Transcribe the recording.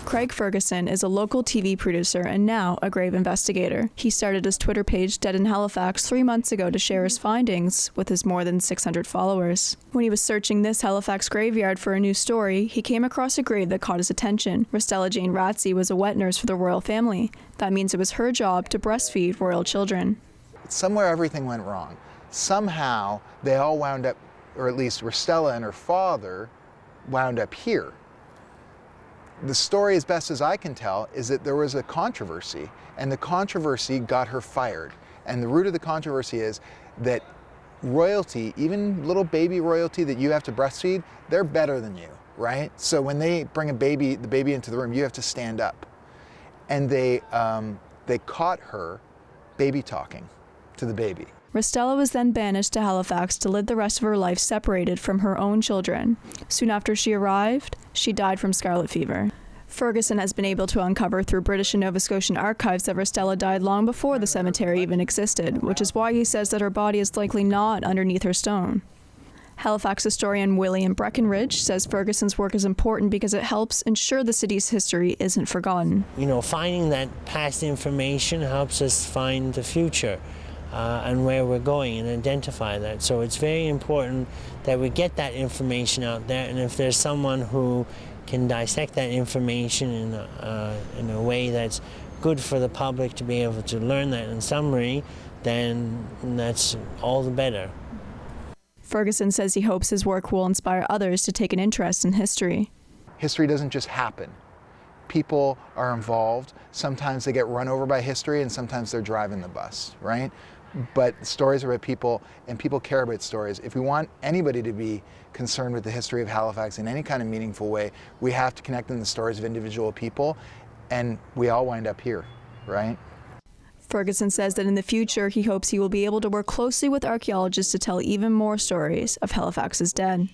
Craig Ferguson is a local TV producer and now a grave investigator. He started his Twitter page, Dead in Halifax, 3 months ago to share his findings with his more than 600 followers. When he was searching this Halifax graveyard for a new story, he came across a grave that caught his attention. Rostella Jane Ratsey was a wet nurse for the royal family. That means it was her job to breastfeed royal children. Somewhere everything went wrong. Somehow they all wound up, or at least Rostella and her father, wound up here. The story, as best as I can tell, is that there was a controversy, and the controversy got her fired. And the root of the controversy is that royalty, even little baby royalty that you have to breastfeed, they're better than you, right? So when they bring the baby into the room, you have to stand up. And they caught her baby talking to the baby. Rostella was then banished to Halifax to live the rest of her life separated from her own children. Soon after she arrived, she died from scarlet fever. Ferguson has been able to uncover through British and Nova Scotian archives that Rostella died long before the cemetery even existed, which is why he says that her body is likely not underneath her stone. Halifax historian William Breckenridge says Ferguson's work is important because it helps ensure the city's history isn't forgotten. Finding that past information helps us find the future. And where we're going and identify that. So it's very important that we get that information out there, and if there's someone who can dissect that information in a way that's good for the public to be able to learn that in summary, then that's all the better. Ferguson says he hopes his work will inspire others to take an interest in history. History doesn't just happen. People are involved. Sometimes they get run over by history, and sometimes they're driving the bus, right? But stories are about people, and people care about stories. If we want anybody to be concerned with the history of Halifax in any kind of meaningful way, we have to connect them to the stories of individual people, and we all wind up here, right? Ferguson says that in the future, he hopes he will be able to work closely with archaeologists to tell even more stories of Halifax's dead.